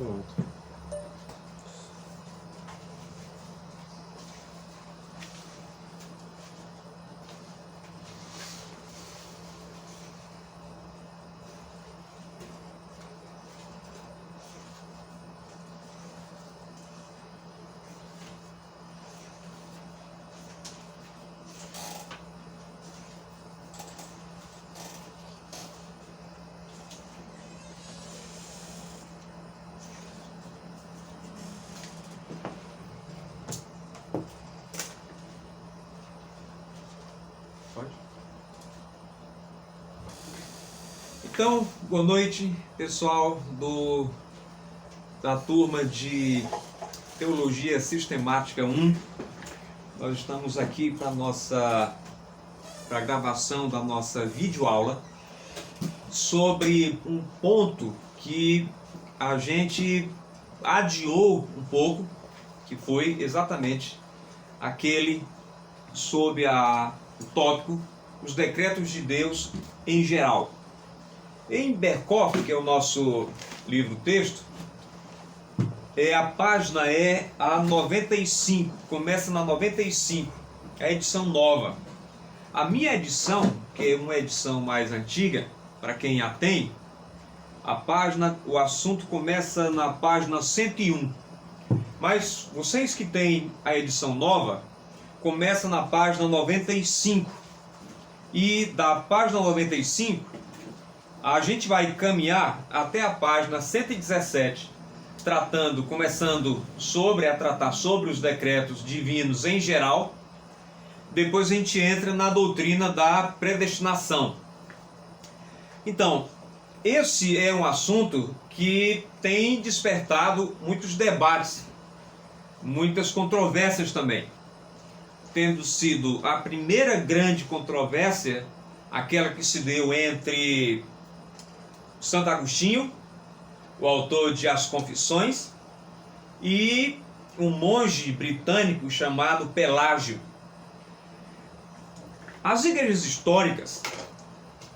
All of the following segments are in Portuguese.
Pronto. Então, boa noite, pessoal da turma de Teologia Sistemática 1. Nós estamos aqui para a gravação da nossa videoaula sobre um ponto que a gente adiou um pouco, que foi exatamente aquele sob o tópico os decretos de Deus em geral. Em Berkhof, que é o nosso livro-texto, a página é a 95, começa na 95, é a edição nova. A minha edição, que é uma edição mais antiga, para quem a tem, o assunto começa na página 101. Mas vocês que têm a edição nova, começa na página 95. E da página 95, a gente vai caminhar até a página 117, começando a tratar sobre os decretos divinos em geral. Depois a gente entra na doutrina da predestinação. Então, esse é um assunto que tem despertado muitos debates, muitas controvérsias também. Tendo sido a primeira grande controvérsia, aquela que se deu entre Santo Agostinho, o autor de As Confissões, e um monge britânico chamado Pelágio. As igrejas históricas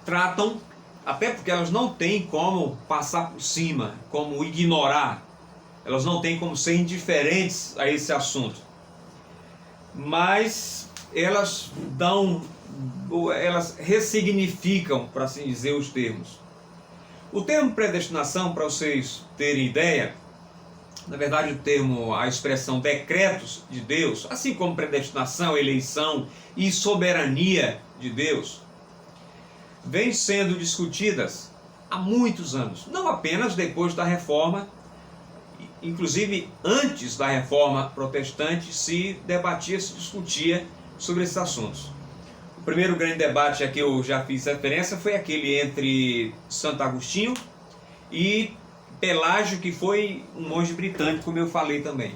tratam, até porque elas não têm como passar por cima, como ignorar, elas não têm como ser indiferentes a esse assunto, mas elas ressignificam, por assim dizer, os termos. O termo predestinação, para vocês terem ideia, na verdade a expressão decretos de Deus, assim como predestinação, eleição e soberania de Deus, vem sendo discutidas há muitos anos, não apenas depois da Reforma, inclusive antes da Reforma Protestante se discutia sobre esses assuntos. O primeiro grande debate a que eu já fiz referência foi aquele entre Santo Agostinho e Pelágio, que foi um monge britânico, como eu falei também.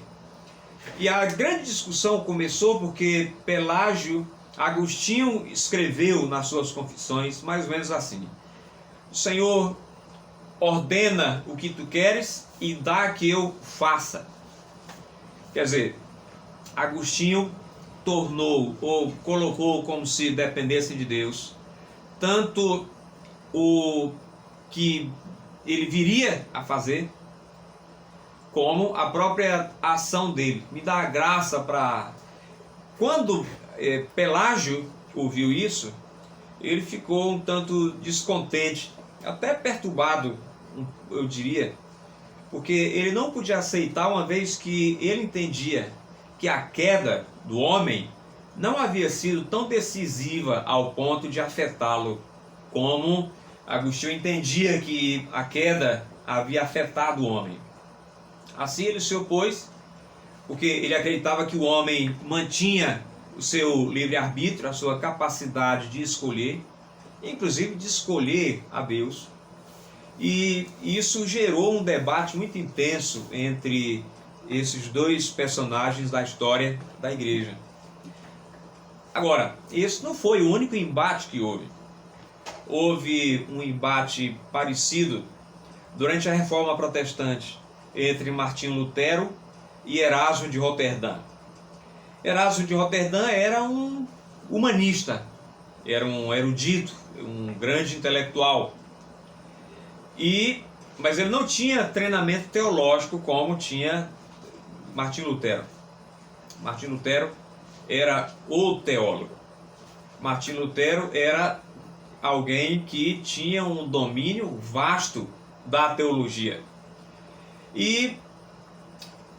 E a grande discussão começou porque Agostinho escreveu nas suas confissões mais ou menos assim: o Senhor ordena o que tu queres e dá que eu faça. Quer dizer, Agostinho colocou como se dependesse de Deus tanto o que ele viria a fazer, como a própria ação dele. Me dá a graça para... Quando Pelágio ouviu isso, ele ficou um tanto descontente, até perturbado, eu diria, porque ele não podia aceitar, uma vez que ele entendia que a queda do homem não havia sido tão decisiva ao ponto de afetá-lo, como Agostinho entendia que a queda havia afetado o homem. Assim ele se opôs, porque ele acreditava que o homem mantinha o seu livre-arbítrio, a sua capacidade de escolher, inclusive de escolher a Deus. E isso gerou um debate muito intenso entre esses dois personagens da história da igreja. Agora, esse não foi o único embate que houve. Houve um embate parecido durante a Reforma Protestante entre Martinho Lutero e Erasmo de Roterdã. Erasmo de Roterdã era um humanista, era um erudito, um grande intelectual. E mas ele não tinha treinamento teológico como tinha Martim Lutero. Martim Lutero era o teólogo. Martim Lutero era alguém que tinha um domínio vasto da teologia. E,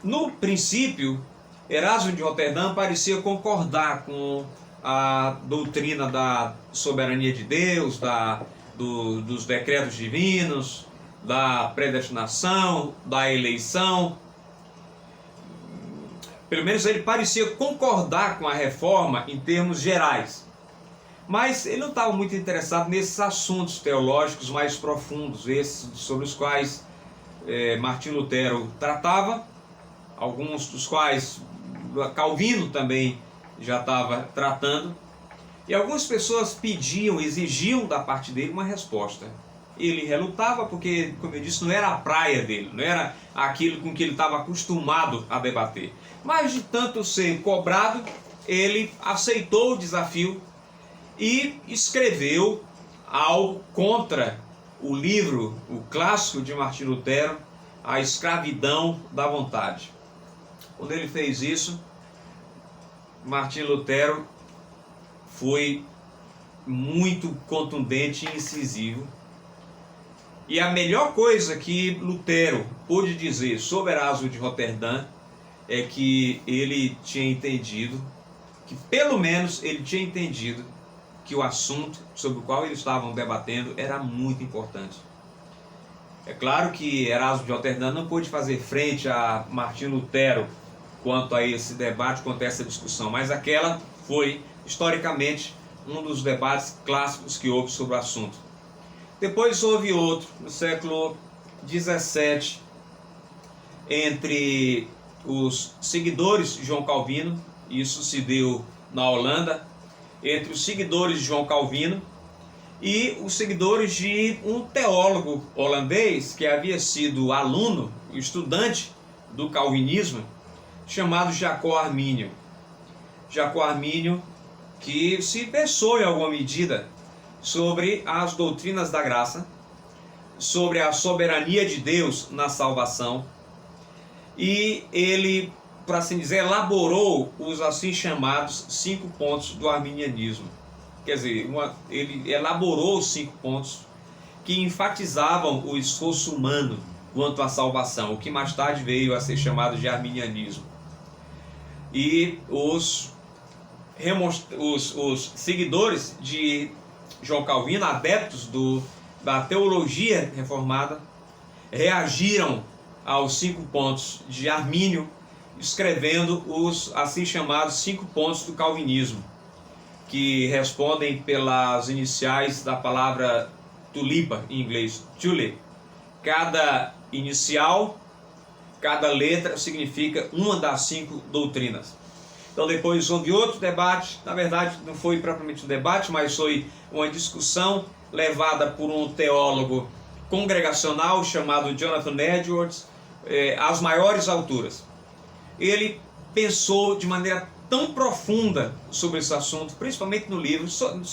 no princípio, Erasmo de Roterdã parecia concordar com a doutrina da soberania de Deus, dos decretos divinos, da predestinação, da eleição. Pelo menos ele parecia concordar com a reforma em termos gerais. Mas ele não estava muito interessado nesses assuntos teológicos mais profundos, esses sobre os quais Martim Lutero tratava, alguns dos quais Calvino também já estava tratando. E algumas pessoas pediam, exigiam da parte dele uma resposta. Ele relutava porque, como eu disse, não era a praia dele, não era aquilo com que ele estava acostumado a debater. Mas de tanto ser cobrado, ele aceitou o desafio e escreveu algo contra o livro, o clássico de Martim Lutero, A Escravidão da Vontade. Quando ele fez isso, Martim Lutero foi muito contundente e incisivo. E a melhor coisa que Lutero pôde dizer sobre Erasmo de Roterdã é que ele tinha entendido, que pelo menos ele tinha entendido que o assunto sobre o qual eles estavam debatendo era muito importante. É claro que Erasmo de Roterdã não pôde fazer frente a Martim Lutero quanto a esse debate, quanto a essa discussão, mas aquela foi, historicamente, um dos debates clássicos que houve sobre o assunto. Depois houve outro, no século XVII, entre os seguidores de João Calvino, isso se deu na Holanda, entre os seguidores de João Calvino e os seguidores de um teólogo holandês que havia sido aluno, estudante do calvinismo, chamado Jacó Arminio. Jacó Arminio, que se pensou em alguma medida sobre as doutrinas da graça, sobre a soberania de Deus na salvação, e ele, por assim dizer, elaborou os assim chamados 5 pontos do arminianismo. Quer dizer, ele elaborou os 5 pontos que enfatizavam o esforço humano quanto à salvação, o que mais tarde veio a ser chamado de arminianismo. E os seguidores de João Calvino, adeptos da teologia reformada, reagiram aos 5 pontos de Armínio, escrevendo os assim chamados 5 pontos do calvinismo, que respondem pelas iniciais da palavra tulipa, em inglês, tulip. Cada inicial, cada letra significa uma das 5 doutrinas. Então depois houve outro debate, na verdade não foi propriamente um debate, mas foi uma discussão levada por um teólogo congregacional chamado Jonathan Edwards, às maiores alturas. Ele pensou de maneira tão profunda sobre esse assunto, principalmente no livro,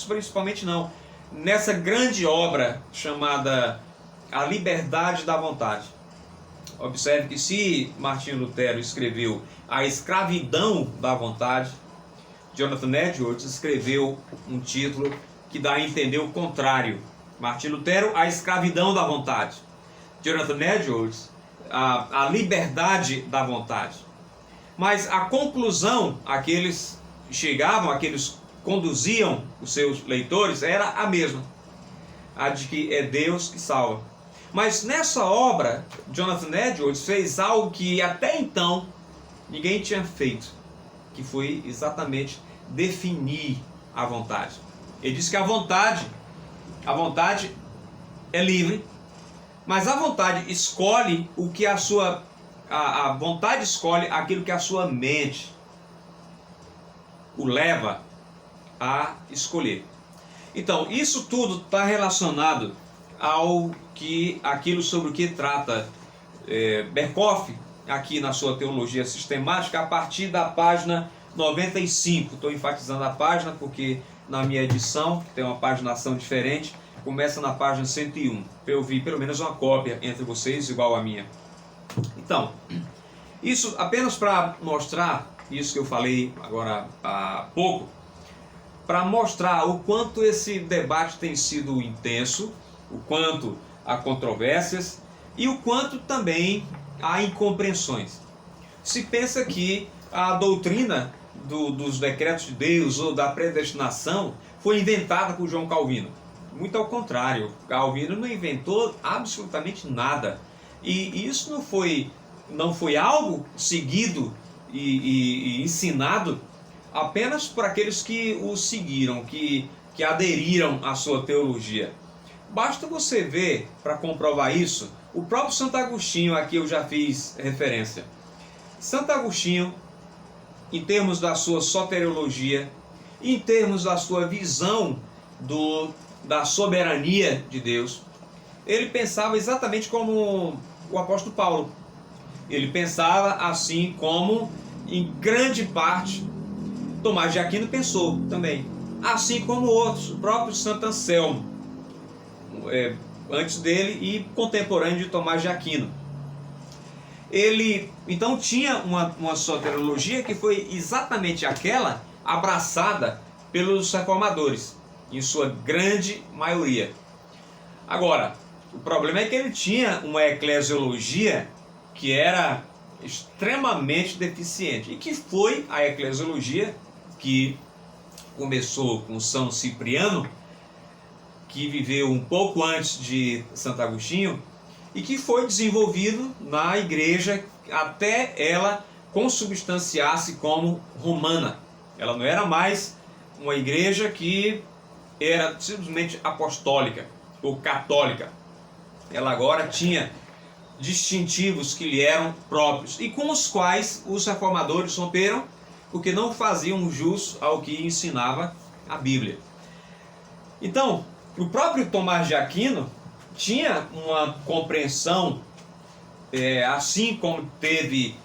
principalmente não, nessa grande obra chamada A Liberdade da Vontade. Observe que se Martim Lutero escreveu A Escravidão da Vontade, Jonathan Edwards escreveu um título que dá a entender o contrário. Martim Lutero, A Escravidão da Vontade. Jonathan Edwards, a Liberdade da Vontade. Mas a conclusão a que eles chegavam, a que eles conduziam os seus leitores, era a mesma. A de que é Deus que salva. Mas nessa obra, Jonathan Edwards fez algo que até então ninguém tinha feito, que foi exatamente definir a vontade. Ele diz que a vontade é livre, mas a vontade escolhe o que a vontade escolhe aquilo que a sua mente o leva a escolher. Então, isso tudo está relacionado aquilo sobre o que trata Berkhoff aqui na sua teologia sistemática a partir da página 95. Estou enfatizando a página porque na minha edição, que tem uma paginação diferente, Começa na página 101, para eu vi pelo menos uma cópia entre vocês igual a minha. Então, isso apenas para mostrar isso que eu falei agora há pouco, para mostrar o quanto esse debate tem sido intenso, o quanto há controvérsias e o quanto também há incompreensões. Se pensa que a doutrina dos decretos de Deus ou da predestinação foi inventada por João Calvino. Muito ao contrário, Calvino não inventou absolutamente nada. E isso não foi algo seguido e ensinado apenas por aqueles que o seguiram, que aderiram à sua teologia. Basta você ver, para comprovar isso, o próprio Santo Agostinho, aqui eu já fiz referência. Santo Agostinho, em termos da sua soteriologia, em termos da sua visão da soberania de Deus, ele pensava exatamente como o apóstolo Paulo. Ele pensava assim como, em grande parte, Tomás de Aquino pensou também. Assim como outros, o próprio Santo Anselmo, antes dele e contemporâneo de Tomás de Aquino. Ele então tinha uma soteriologia que foi exatamente aquela abraçada pelos reformadores, em sua grande maioria. Agora, o problema é que ele tinha uma eclesiologia que era extremamente deficiente, e que foi a eclesiologia que começou com São Cipriano, que viveu um pouco antes de Santo Agostinho, e que foi desenvolvido na igreja até ela consubstanciar-se como romana. Ela não era mais uma igreja que era simplesmente apostólica ou católica. Ela agora tinha distintivos que lhe eram próprios e com os quais os reformadores romperam, porque não faziam jus ao que ensinava a Bíblia. Então, o próprio Tomás de Aquino tinha uma compreensão, assim como teve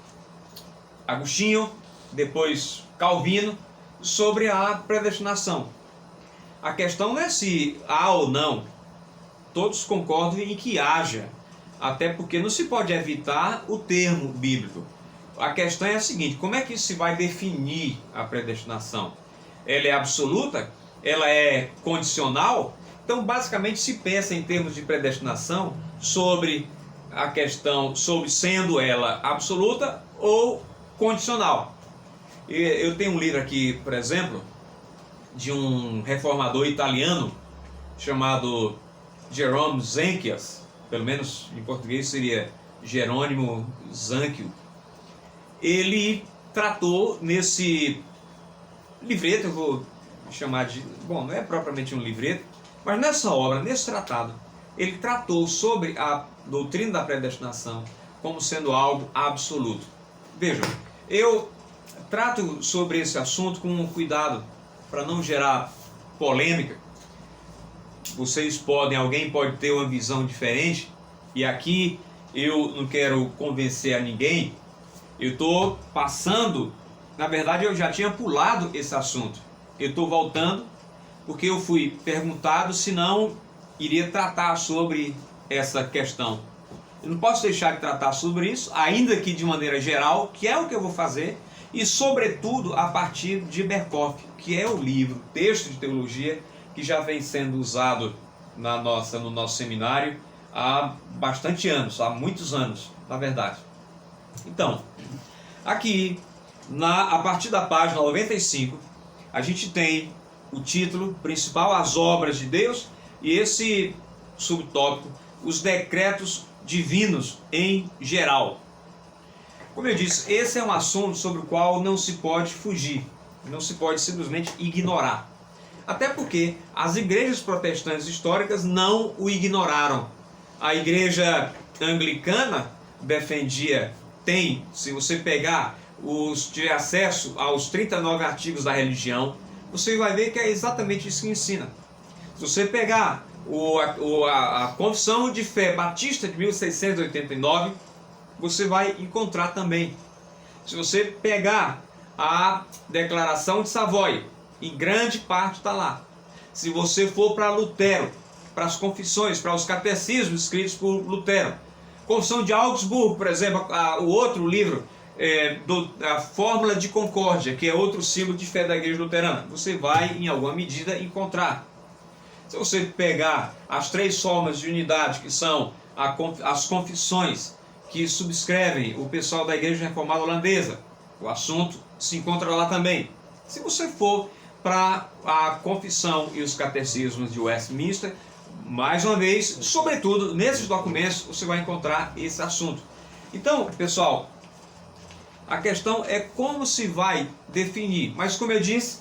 Agostinho, depois Calvino, sobre a predestinação. A questão não é se há ou não, todos concordam em que haja, até porque não se pode evitar o termo bíblico. A questão é a seguinte: como é que se vai definir a predestinação? Ela é absoluta? Ela é condicional? Então, basicamente, se pensa em termos de predestinação sobre a questão, sobre sendo ela absoluta ou condicional. Eu tenho um livro aqui, por exemplo, de um reformador italiano chamado Jerome Zanchias, pelo menos em português seria Jerônimo Zanchio. Ele tratou nesse livreto, eu vou chamar de... Bom, não é propriamente um livreto, mas nessa obra, nesse tratado, ele tratou sobre a doutrina da predestinação como sendo algo absoluto. Vejam, eu trato sobre esse assunto com cuidado para não gerar polêmica. Alguém pode ter uma visão diferente, e aqui eu não quero convencer a ninguém. Eu estou passando, na verdade eu já tinha pulado esse assunto. Eu estou voltando porque eu fui perguntado se não iria tratar sobre essa questão. Eu não posso deixar de tratar sobre isso, ainda que de maneira geral, que é o que eu vou fazer, e sobretudo a partir de Berkhof, que é o livro, texto de teologia, que já vem sendo usado no nosso seminário há bastante anos, há muitos anos, na verdade. Então, aqui, a partir da página 95, a gente tem o título principal, As Obras de Deus, e esse subtópico, Os Decretos Divinos em Geral. Como eu disse, esse é um assunto sobre o qual não se pode fugir, não se pode simplesmente ignorar. Até porque as igrejas protestantes históricas não o ignoraram. A igreja anglicana se você tiver acesso aos 39 artigos da religião, você vai ver que é exatamente isso que ensina. Se você pegar a Confissão de Fé Batista de 1689, você vai encontrar também. Se você pegar a Declaração de Savoy, em grande parte está lá. Se você for para Lutero, para as confissões, para os catecismos escritos por Lutero. Confissão de Augsburgo, por exemplo, o outro livro, a Fórmula de Concórdia, que é outro símbolo de fé da Igreja Luterana, você vai, em alguma medida, encontrar. Se você pegar as 3 formas de unidade, que são as confissões que subscrevem o pessoal da Igreja Reformada Holandesa, o assunto se encontra lá também. Se você for para a confissão e os catecismos de Westminster, mais uma vez, sobretudo nesses documentos, você vai encontrar esse assunto. Então, pessoal, a questão é como se vai definir. Mas, como eu disse,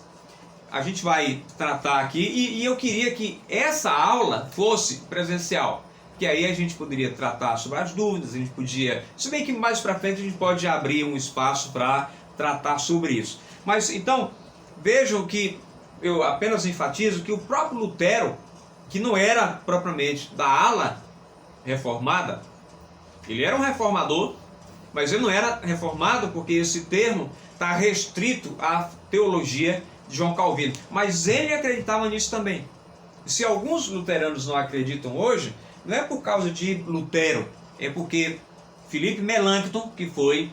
a gente vai tratar aqui e eu queria que essa aula fosse presencial, que aí a gente poderia tratar sobre as dúvidas, a gente podia, se bem que mais para frente a gente pode abrir um espaço para tratar sobre isso. Mas então, vejam que eu apenas enfatizo que o próprio Lutero, que não era propriamente da ala reformada, ele era um reformador, mas ele não era reformado porque esse termo está restrito à teologia de João Calvino. Mas ele acreditava nisso também. Se alguns luteranos não acreditam hoje, não é por causa de Lutero, é porque Philippe Melanchthon, que foi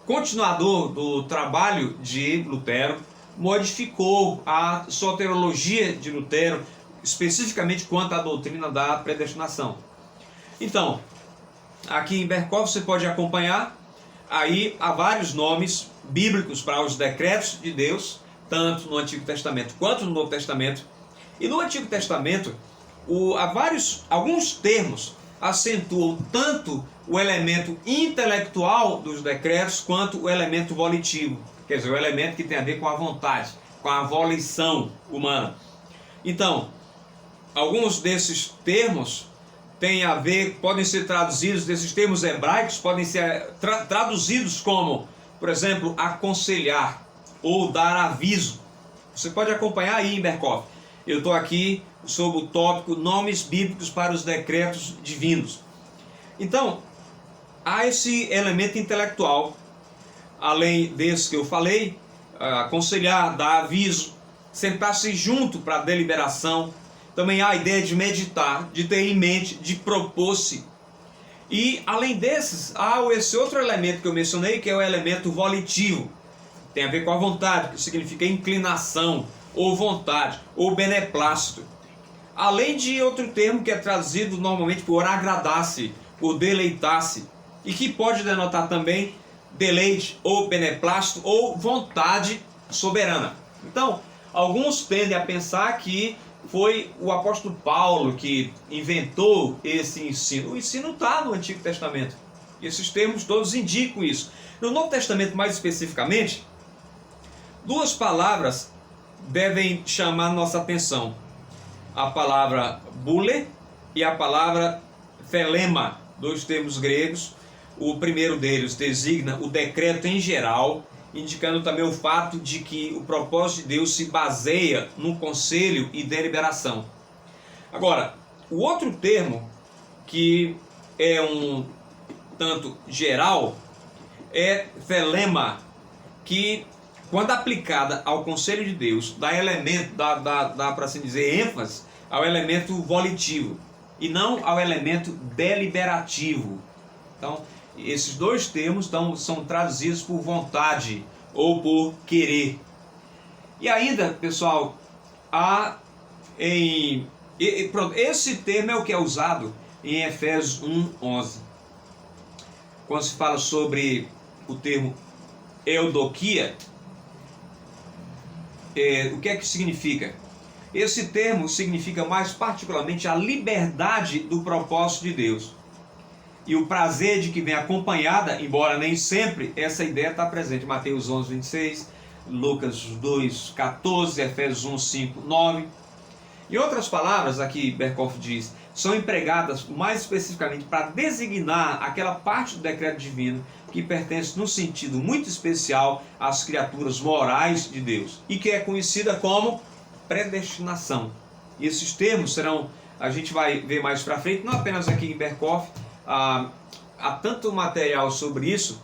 continuador do trabalho de Lutero, modificou a soteriologia de Lutero, especificamente quanto à doutrina da predestinação. Então, aqui em Berkhof você pode acompanhar, aí há vários nomes bíblicos para os decretos de Deus, tanto no Antigo Testamento quanto no Novo Testamento. E no Antigo Testamento, alguns termos acentuam tanto o elemento intelectual dos decretos quanto o elemento volitivo, quer dizer, o elemento que tem a ver com a vontade, com a volição humana. Então, alguns desses termos têm a ver, podem ser traduzidos, desses termos hebraicos, podem ser traduzidos como, por exemplo, aconselhar ou dar aviso. Você pode acompanhar aí em Berkhof. Eu estou aqui sobre o tópico nomes bíblicos para os decretos divinos. Então, há esse elemento intelectual, além desse que eu falei, aconselhar, dar aviso, sentar-se junto para a deliberação. Também há a ideia de meditar, de ter em mente, de propor-se. E, além desses, há esse outro elemento que eu mencionei, que é o elemento volitivo. Tem a ver com a vontade, que significa inclinação, ou vontade, ou beneplácito. Além de outro termo que é traduzido normalmente por agradar-se, por deleitar-se, e que pode denotar também deleite, ou beneplácito, ou vontade soberana. Então, alguns tendem a pensar que foi o apóstolo Paulo que inventou esse ensino. O ensino está no Antigo Testamento. E esses termos todos indicam isso. No Novo Testamento, mais especificamente, 2 palavras devem chamar nossa atenção. A palavra bule e a palavra phelema, 2 termos gregos. O primeiro deles designa o decreto em geral, indicando também o fato de que o propósito de Deus se baseia no conselho e deliberação. Agora, o outro termo, que é um tanto geral, é phelema, que quando aplicada ao conselho de Deus, dá para assim dizer ênfase ao elemento volitivo e não ao elemento deliberativo. Então, esses 2 termos são traduzidos por vontade ou por querer. E ainda, pessoal, esse termo é o que é usado em Efésios 1:11. Quando se fala sobre o termo eudokia, o que é que significa? Esse termo significa mais particularmente a liberdade do propósito de Deus e o prazer de que vem acompanhada, embora nem sempre essa ideia está presente. Mateus 11:26, Lucas 2:14, Efésios 1:5-9. Em outras palavras, aqui Berkhof diz, são empregadas mais especificamente para designar aquela parte do decreto divino que pertence, num sentido muito especial, às criaturas morais de Deus e que é conhecida como predestinação. E esses termos a gente vai ver mais para frente, não apenas aqui em Berkhof. Há tanto material sobre isso,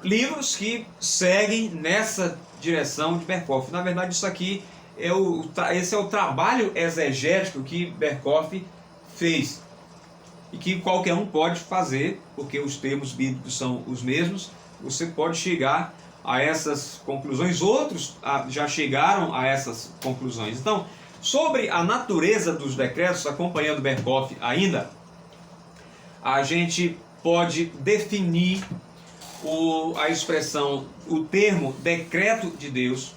livros que seguem nessa direção de Berkhof. Na verdade, isso aqui esse é o trabalho exegético que Berkhoff fez e que qualquer um pode fazer, porque os termos bíblicos são os mesmos. Você pode chegar a essas conclusões, outros já chegaram a essas conclusões. Então, sobre a natureza dos decretos, acompanhando Berkhoff ainda, a gente pode definir a expressão, o termo decreto de Deus,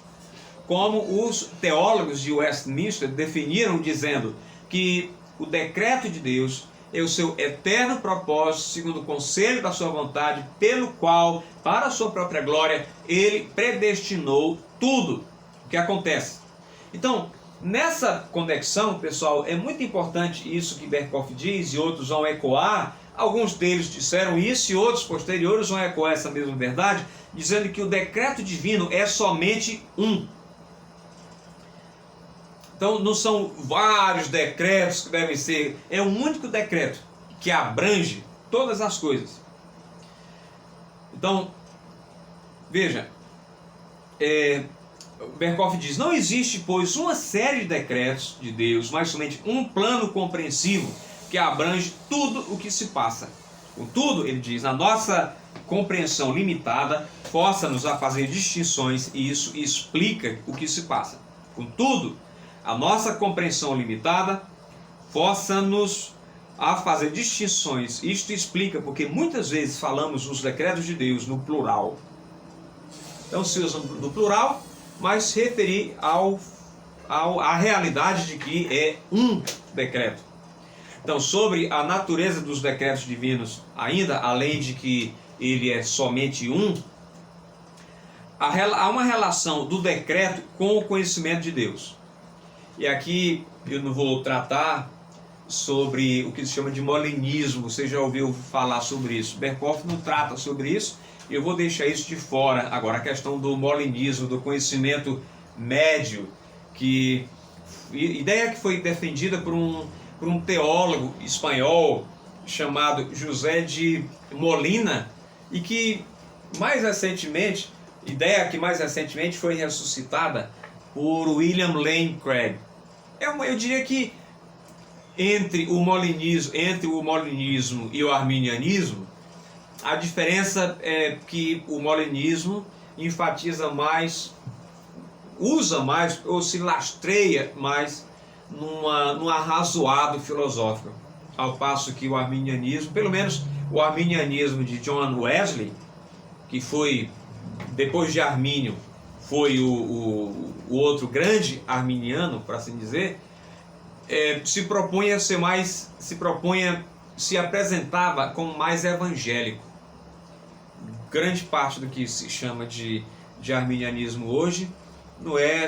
como os teólogos de Westminster definiram, dizendo que o decreto de Deus é o seu eterno propósito, segundo o conselho da sua vontade, pelo qual, para a sua própria glória, ele predestinou tudo o que acontece. Então, nessa conexão, pessoal, é muito importante isso que Berkhoff diz, e outros vão ecoar. Alguns deles disseram isso e outros posteriores vão ecoar essa mesma verdade, dizendo que o decreto divino é somente um. Então não são vários decretos que devem ser, é um único decreto que abrange todas as coisas. Então, veja, Berkhoff diz: não existe, pois, uma série de decretos de Deus, mas somente um plano compreensivo que abrange tudo o que se passa. Contudo, ele diz, a nossa compreensão limitada força-nos a fazer distinções e isso explica o que se passa. Contudo, a nossa compreensão limitada força-nos a fazer distinções. Isto explica porque muitas vezes falamos os decretos de Deus no plural. Então se usa no plural, mas se referir à realidade de que é um decreto. Então, sobre a natureza dos decretos divinos, ainda, além de que ele é somente um, há uma relação do decreto com o conhecimento de Deus. E aqui eu não vou tratar sobre o que se chama de molinismo, você já ouviu falar sobre isso. Berkhoff não trata sobre isso, eu vou deixar isso de fora. Agora, a questão do molinismo, do conhecimento médio, ideia que foi defendida por um teólogo espanhol chamado José de Molina, e que mais recentemente, ideia que mais recentemente foi ressuscitada por William Lane Craig. Eu diria que entre o molinismo e o arminianismo, a diferença é que o molinismo enfatiza mais, usa mais ou se lastreia mais num arrazoado filosófico, ao passo que o arminianismo, pelo menos o arminianismo de John Wesley, que foi, depois de Armínio, foi o outro grande arminiano, por assim dizer, se apresentava como mais evangélico. Grande parte do que se chama de arminianismo hoje não é